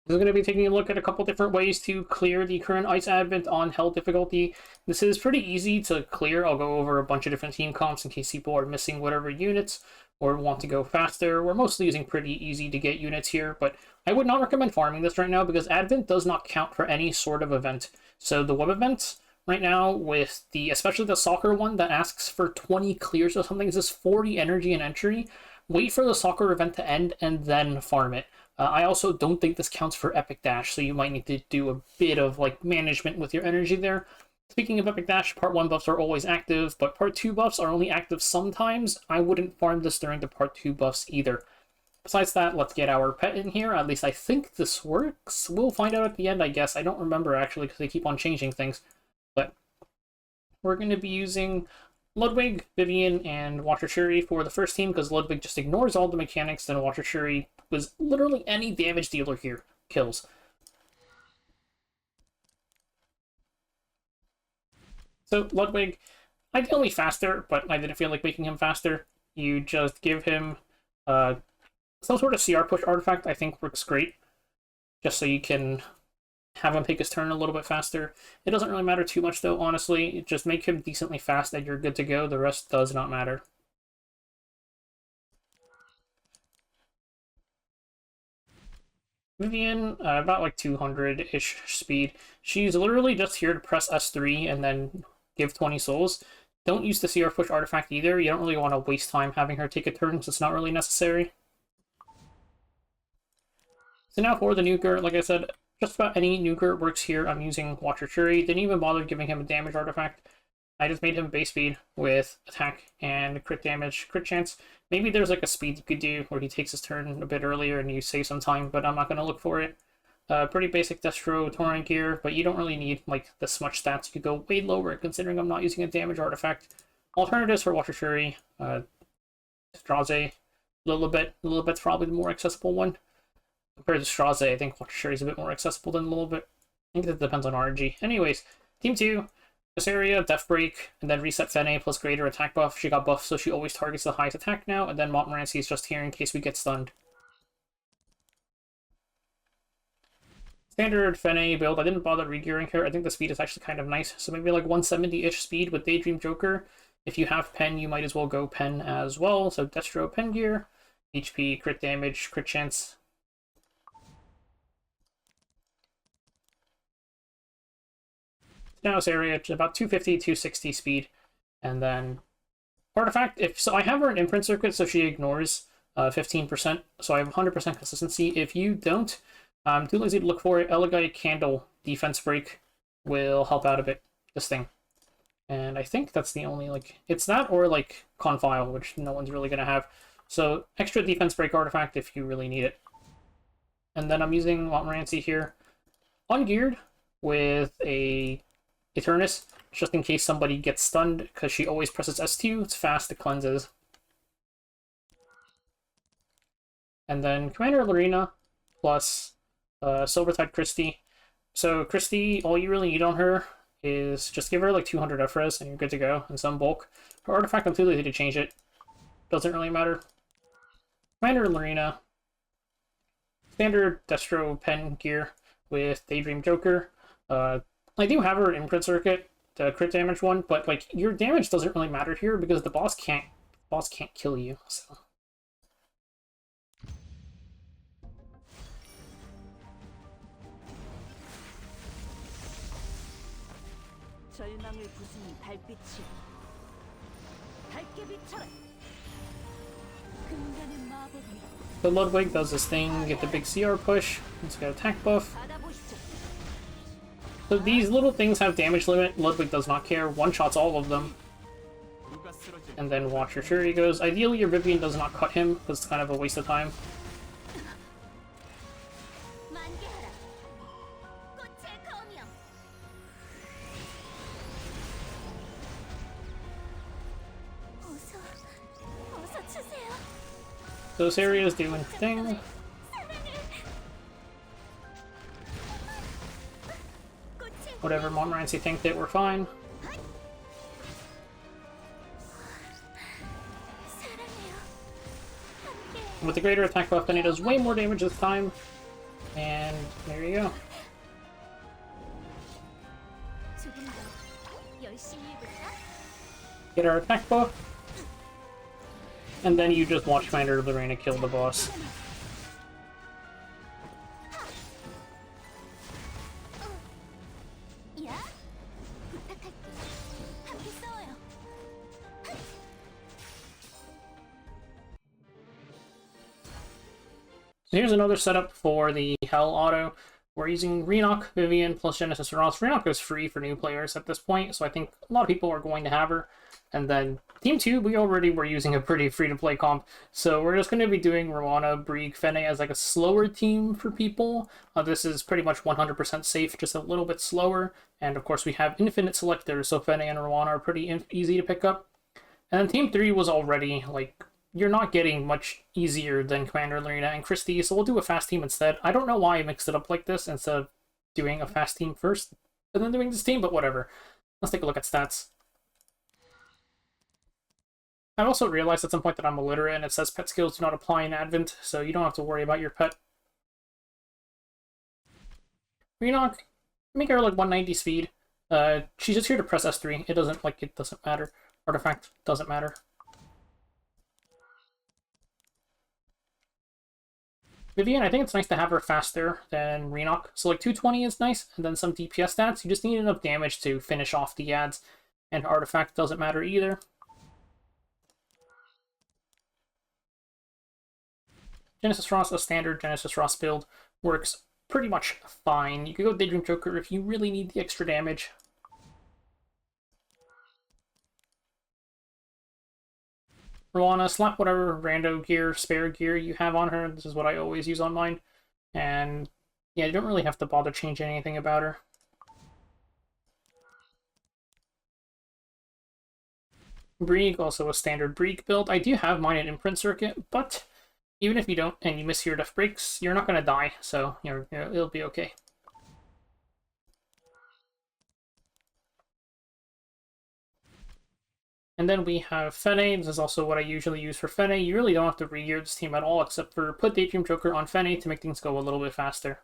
We're going to be taking a look at a couple different ways to clear the current Ice Advent on Hell difficulty. This is pretty easy to clear. I'll go over a bunch of different team comps in case people are missing whatever units or want to go faster. We're mostly using pretty easy to get units here, but I would not recommend farming this right now because Advent does not count for any sort of event. So the web events right now, with the especially the soccer one that asks for 20 clears or something, this is 40 energy and entry. Wait for the soccer event to end and then farm it. I also don't think this counts for Epic Dash, so you might need to do a bit of like management with your energy there. Speaking of Epic Dash, Part 1 buffs are always active, but Part 2 buffs are only active sometimes. I wouldn't farm this during the Part 2 buffs either. Besides that, let's get our pet in here. At least I think this works. We'll find out at the end, I guess. I don't remember, actually, because they keep on changing things. But we're going to be using Ludwig, Vivian, and Watcher Shuri for the first team, because Ludwig just ignores all the mechanics, then Watcher Shuri was literally any damage dealer here kills. So Ludwig, ideally faster, but I didn't feel like making him faster. You just give him some sort of CR push artifact, I think works great, just so you can have him take his turn a little bit faster. It doesn't really matter too much though, honestly. Just make him decently fast and you're good to go. The rest does not matter. Vivian, about like 200-ish speed. She's literally just here to press S3 and then give 20 souls. Don't use the CR push artifact either. You don't really want to waste time having her take a turn, so it's not really necessary. So now for the nuker, like I said, just about any nuker works here. I'm using Watcher Shuri. Didn't even bother giving him a damage artifact. I just made him base speed with attack and crit damage, crit chance. Maybe there's like a speed you could do where he takes his turn a bit earlier and you save some time, but I'm not going to look for it. Pretty basic Destro Torrent gear, but you don't really need like this much stats. You could go way lower considering I'm not using a damage artifact. Alternatives for Watcher Shuri, Straze, a little bit's probably the more accessible one. Compared to Straze, I think Watcher Shuri is a bit more accessible than a little bit. I think it depends on RNG. Anyways, Team 2, this area, Death Break, and then reset Fene plus greater attack buff. She got buffed, so she always targets the highest attack now, and then Montmorency is just here in case we get stunned. Standard Fene build, I didn't bother regearing her. I think the speed is actually kind of nice, so maybe like 170-ish speed with Daydream Joker. If you have Pen, you might as well go Pen as well, so Destro Pen gear, HP, crit damage, crit chance. Now this area, about 250, 260 speed, and then artifact. So I have her in imprint circuit, so she ignores 15%, so I have 100% consistency. If you don't, I'm too lazy to look for it. Elegite Candle defense break will help out a bit. This thing, and I think that's the only it's that or like Confile, which no one's really gonna have. So extra defense break artifact if you really need it. And then I'm using Montmorency here, ungeared with a Eternus, just in case somebody gets stunned, because she always presses S2, it's fast, it cleanses. And then Commander Lorena plus Silvertide Christie. So Christie, all you really need on her is just give her like 200 F-res and you're good to go, and some bulk. Her artifact, I'm too lazy to change it. Doesn't really matter. Commander Lorena. Standard Destro Pen gear with Daydream Joker. I do have her imprint circuit, the crit damage one, but like your damage doesn't really matter here because the boss can't kill you. So. So Ludwig does this thing, get the big CR push, let's get attack buff. So these little things have damage limit. Ludwig does not care. One-shots all of them. And then Watcher Shuri goes. Ideally, your Vivian does not cut him, because it's kind of a waste of time. So this area is doing thing. Whatever Montmorency think that we're fine. With the greater attack buff, then he does way more damage this time. And there you go. 조금 더 열심히 해볼까? Get our attack buff. And then you just watch Commander Lorena kill the boss. 야, 부탁할게. 함께 싸워요. So here's another setup for the Hell Auto. We're using Renock, Vivian, plus Genesis Ross. Renock is free for new players at this point, so I think a lot of people are going to have her. And then Team 2, we already were using a pretty free-to-play comp, so we're just going to be doing Rwana, Brieg, Fene as like a slower team for people. This is pretty much 100% safe, just a little bit slower. And of course we have infinite selectors, so Fene and Rwana are pretty easy to pick up. And then Team 3 was already, like, you're not getting much easier than Commander Lorena and Christie, so we'll do a fast team instead. I don't know why I mixed it up like this instead of doing a fast team first and then doing this team, but whatever. Let's take a look at stats. I've also realized at some point that I'm illiterate, and it says pet skills do not apply in Advent, so you don't have to worry about your pet. Renock, make her like 190 speed. She's just here to press S3. It doesn't matter. Artifact doesn't matter. Vivian, I think it's nice to have her faster than Renock. So like 220 is nice, and then some DPS stats. You just need enough damage to finish off the ads, and Artifact doesn't matter either. Genesis Ross, a standard Genesis Ross build, works pretty much fine. You could go Daydream Joker if you really need the extra damage. Rwana, slap whatever rando gear, spare gear you have on her. This is what I always use on mine. And yeah, you don't really have to bother changing anything about her. Brieg, also a standard Brieg build. I do have mine in Imprint Circuit, but even if you don't and you miss your def breaks, you're not going to die, so it'll be okay. And then we have Fene. This is also what I usually use for Fene. You really don't have to re-gear this team at all, except for put Daydream Joker on Fene to make things go a little bit faster.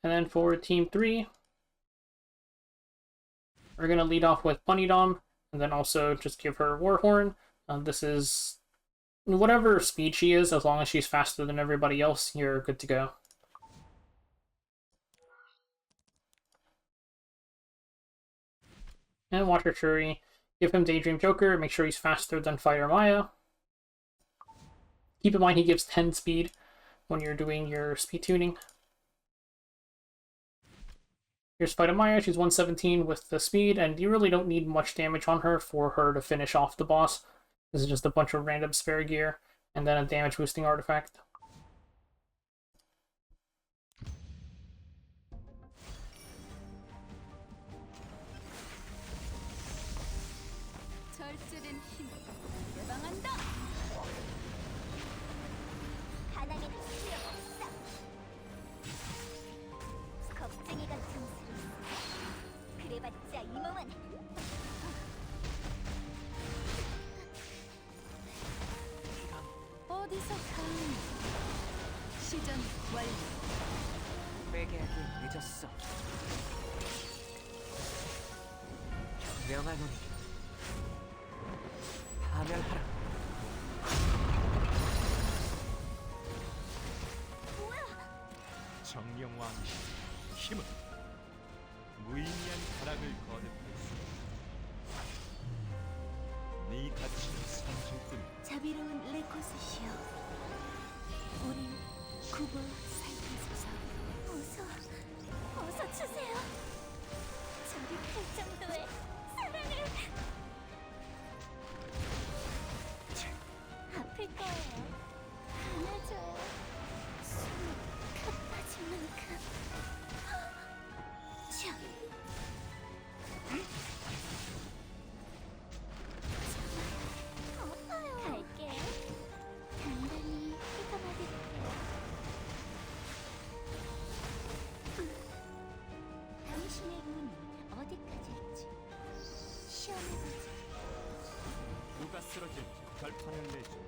And then for Team 3, we're going to lead off with Bunny Dom, and then also just give her Warhorn. This is whatever speed she is, as long as she's faster than everybody else, you're good to go. And Watcher Shuri, give him Daydream Joker, make sure he's faster than Fighter Maya. Keep in mind he gives 10 speed when you're doing your speed tuning. Here's Fighter Maya, she's 117 with the speed, and you really don't need much damage on her for her to finish off the boss. This is just a bunch of random spare gear, and then a damage boosting artifact. 절제된 힘, 예방한다. 하나는 필요 없어. 겁쟁이 같은 소리. 그래봤자 이 몸은. 어디서 간? 시전 완료. 회개하기 늦었어. 명하노니 파멸하라. 뭐야? 정령왕의 힘은 무의미한 타락을 거듭할 수. 네 가치는 상실뿐. 자비로운 레코스시여, 우린 구보 살펴주소. 어서 주세요. 조립할 정도의 사랑을. 아플 거예요. 안아줘요. 숨이 가빠진 만큼. 자. 아파요. 갈게. 단단히 휘감아드릴게요. 당신의 운이 어디까지일지 시험해보자. 누가 쓰러질지 결판을 내지.